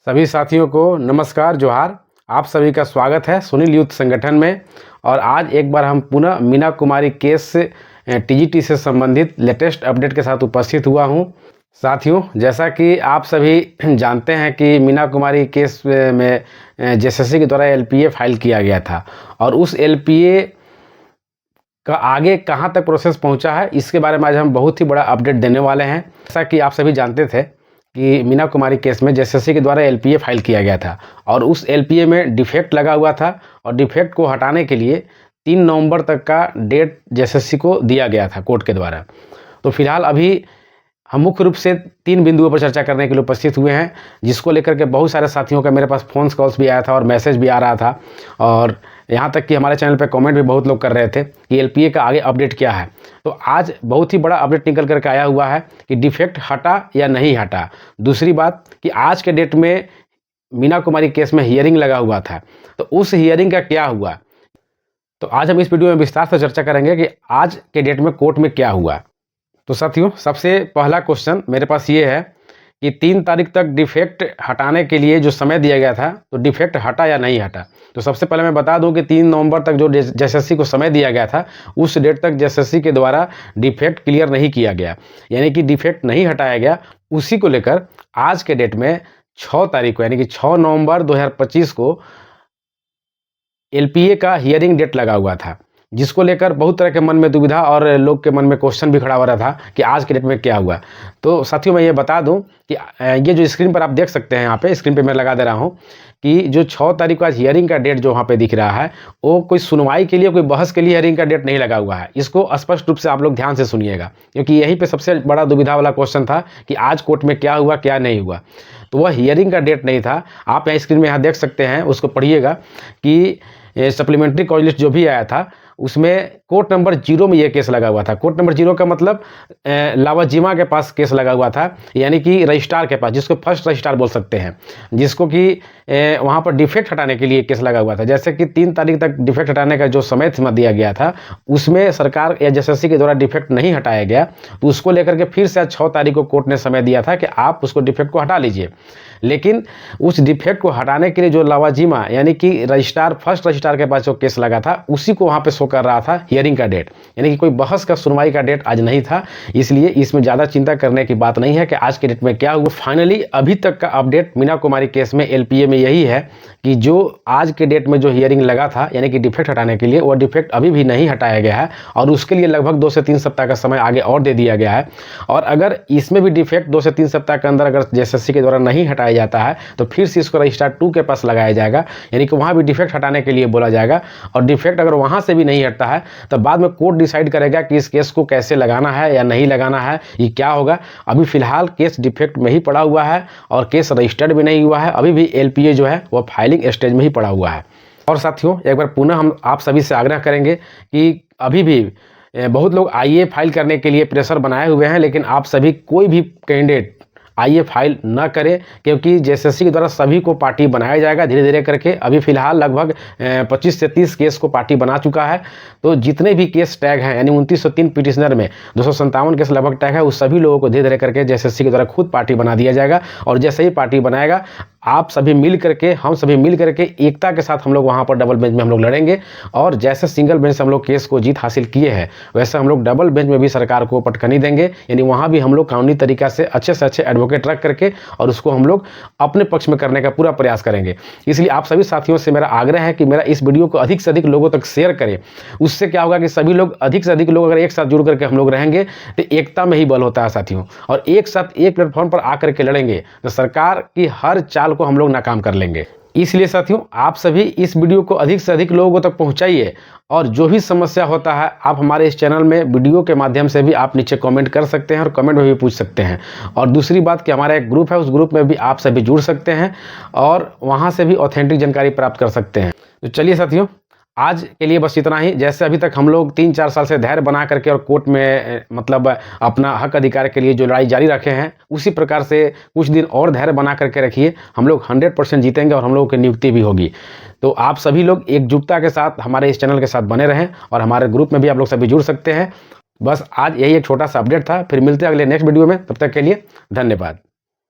सभी साथियों को नमस्कार जोहार। आप सभी का स्वागत है सुनील यूथ संगठन में। और आज एक बार हम पुनः मीना कुमारी केस टीजीटी से संबंधित लेटेस्ट अपडेट के साथ उपस्थित हुआ हूं। साथियों, जैसा कि आप सभी जानते हैं कि मीना कुमारी केस में जेएसएससी के द्वारा एलपीए फाइल किया गया था और उस एलपीए का आगे कहां तक प्रोसेस पहुंचा है, इसके बारे में आज हम बहुत ही बड़ा अपडेट देने वाले हैं। जैसा कि आप सभी जानते थे कि मीना कुमारी केस में जेएसएससी के द्वारा एलपीए फाइल किया गया था और उस एलपीए में डिफेक्ट लगा हुआ था और डिफेक्ट को हटाने के लिए 3 नवंबर तक का डेट जेएसएससी को दिया गया था कोर्ट के द्वारा। तो फिलहाल अभी हम मुख्य रूप से 3 बिंदुओं पर चर्चा करने के लिए उपस्थित हुए हैं, जिसको लेकर के बहुत सारे साथियों का मेरे पास फ़ोन कॉल्स भी आया था और मैसेज भी आ रहा था और यहाँ तक कि हमारे चैनल पे कमेंट भी बहुत लोग कर रहे थे कि एलपीए का आगे अपडेट क्या है। तो आज बहुत ही बड़ा अपडेट निकल करके आया हुआ है कि डिफेक्ट हटा या नहीं हटा। दूसरी बात कि आज के डेट में मीना कुमारी केस में हियरिंग लगा हुआ था, तो उस हियरिंग का क्या हुआ। तो आज हम इस वीडियो में विस्तार से चर्चा करेंगे कि आज के डेट में कोर्ट में क्या हुआ। तो साथियों, सबसे पहला क्वेश्चन मेरे पास ये है कि 3 तारीख तक डिफेक्ट हटाने के लिए जो समय दिया गया था, तो डिफेक्ट हटा या नहीं हटा। तो सबसे पहले मैं बता दूं कि 3 नवंबर तक जो जेएसएससी को समय दिया गया था, उस डेट तक जेएसएससी के द्वारा डिफेक्ट क्लियर नहीं किया गया, यानी कि डिफेक्ट नहीं हटाया गया। उसी को लेकर आज के डेट में 6 तारीख को यानी कि 6 नवंबर 2025 को एलपीए का हियरिंग डेट लगा हुआ था, जिसको लेकर बहुत तरह के मन में दुविधा और लोग के मन में क्वेश्चन भी खड़ा हो रहा था कि आज के डेट में क्या हुआ। तो साथियों, मैं ये बता दूं कि ये जो स्क्रीन पर आप देख सकते हैं, यहाँ पे स्क्रीन पे मैं लगा दे रहा हूँ कि जो 6 तारीख को आज हियरिंग का डेट जो वहाँ पे दिख रहा है, वो कोई सुनवाई के लिए, कोई बहस के लिए हियरिंग का डेट नहीं लगा हुआ है। इसको स्पष्ट रूप से आप लोग ध्यान से सुनिएगा, क्योंकि यहीं पर सबसे बड़ा दुविधा वाला क्वेश्चन था कि आज कोर्ट में क्या हुआ क्या नहीं हुआ। तो वह हियरिंग का डेट नहीं था। आप यहाँ स्क्रीन में यहाँ देख सकते हैं, उसको पढ़िएगा कि सप्लीमेंट्री कॉज लिस्ट जो भी आया था उसमें कोर्ट नंबर 0 में ये केस लगा हुआ था। कोर्ट नंबर 0 का मतलब लावाजिमा के पास केस लगा हुआ था, यानी कि रजिस्ट्रार के पास, जिसको फर्स्ट रजिस्ट्रार बोल सकते हैं, जिसको कि वहाँ पर डिफेक्ट हटाने के लिए केस लगा हुआ था। जैसे कि 3 तारीख तक डिफेक्ट हटाने का जो समय सीमा दिया गया था, उसमें सरकार या जेएसएससी के द्वारा डिफेक्ट नहीं हटाया गया, तो उसको लेकर के फिर से आज 6 तारीख को कोर्ट ने समय दिया था कि आप उसको डिफेक्ट को हटा लीजिए। लेकिन उस डिफेक्ट को हटाने के लिए जो लावाजिमा यानी कि रजिस्ट्रार, फर्स्ट रजिस्ट्रार के पास जो केस लगा था, उसी को वहाँ पे शो कर रहा था हियरिंग का डेट, यानी कि कोई बहस का सुनवाई का डेट आज नहीं था। इसलिए इसमें ज़्यादा चिंता करने की बात नहीं है कि आज के डेट में क्या हुआ। फाइनली अभी तक का अपडेट मीना कुमारी केस में एलपीए में यही है कि जो आज के डेट में जो हियरिंग लगा था, यानी कि डिफेक्ट हटाने के लिए, वो डिफेक्ट अभी भी नहीं हटाया गया है और उसके लिए लगभग 2 से 3 सप्ताह का समय आगे और दे दिया गया है। और अगर इसमें भी डिफेक्ट 2 से 3 सप्ताह के अंदर अगर जेएसएससी के द्वारा नहीं हटाया जाता है, तो फिर से इसको रजिस्ट्रार 2 के पास लगाया जाएगा, यानी कि वहाँ भी डिफेक्ट हटाने के लिए बोला जाएगा। और डिफेक्ट अगर वहाँ से भी नहीं हटता है, तो बाद में कोर्ट डिसाइड करेगा कि इस केस को कैसे लगाना है या नहीं लगाना है, ये क्या होगा। अभी फिलहाल केस डिफेक्ट में ही पड़ा हुआ है और केस रजिस्टर्ड भी नहीं हुआ है। अभी भी एलपीए जो है वो फाइलिंग स्टेज में ही पड़ा हुआ है। और साथियों, एक बार पुनः हम आप सभी से आग्रह करेंगे कि अभी भी बहुत लोग आईए फाइल करने के लिए प्रेशर बनाए हुए हैं, लेकिन आप सभी कोई भी कैंडिडेट आइए फाइल न करें, क्योंकि जेएसएससी के द्वारा सभी को पार्टी बनाया जाएगा धीरे धीरे करके। अभी फिलहाल लगभग 25 से 30 केस को पार्टी बना चुका है। तो जितने भी केस टैग हैं, यानी 2903 पिटिशनर में 257 केस लगभग टैग है, उस सभी लोगों को धीरे धीरे करके जेएसएससी के द्वारा खुद पार्टी बना दिया जाएगा। और जैसे ही पार्टी बनाएगा, आप सभी मिल करके, हम सभी मिल करके एकता के साथ हम लोग वहाँ पर डबल बेंच में हम लोग लड़ेंगे। और जैसे सिंगल बेंच से हम लोग केस को जीत हासिल किए हैं, वैसे हम लोग डबल बेंच में भी सरकार को पटकनी देंगे, यानी वहाँ भी हम लोग कानूनी तरीका से अच्छे एडवोकेट रख करके और उसको हम लोग अपने पक्ष में करने का पूरा प्रयास करेंगे। इसलिए आप सभी साथियों से मेरा आग्रह है कि मेरा इस वीडियो को अधिक से अधिक लोगों तक शेयर करें। उससे क्या होगा कि सभी लोग, अधिक से अधिक लोग अगर एक साथ जुड़ करके हम लोग रहेंगे, तो एकता में ही बल होता है साथियों। और एक साथ एक प्लेटफॉर्म पर आकर के लड़ेंगे तो सरकार की हर चाल को हम लोग नाकाम कर लेंगे। इसलिए साथियों, आप सभी इस वीडियो को अधिक से अधिक लोगों तक पहुंचाइए और जो भी समस्या होता है, आप हमारे इस चैनल में वीडियो के माध्यम से भी आप नीचे कमेंट कर सकते हैं और कमेंट में भी पूछ सकते हैं। और दूसरी बात कि हमारा एक ग्रुप है, उस ग्रुप में भी आप सभी जुड़ सकते हैं और वहां से भी ऑथेंटिक जानकारी प्राप्त कर सकते हैं। तो चलिए साथियों, आज के लिए बस इतना ही। जैसे अभी तक हम लोग 3-4 साल से धैर्य बना करके और कोर्ट में मतलब अपना हक अधिकार के लिए जो लड़ाई जारी रखे हैं, उसी प्रकार से कुछ दिन और धैर्य बना करके रखिए। हम लोग 100% जीतेंगे और हम लोगों की नियुक्ति भी होगी। तो आप सभी लोग एकजुटता के साथ हमारे इस चैनल के साथ बने रहें और हमारे ग्रुप में भी आप लोग सभी जुड़ सकते हैं। बस आज यही एक छोटा सा अपडेट था। फिर मिलते हैं अगले नेक्स्ट वीडियो में। तब तक के लिए धन्यवाद।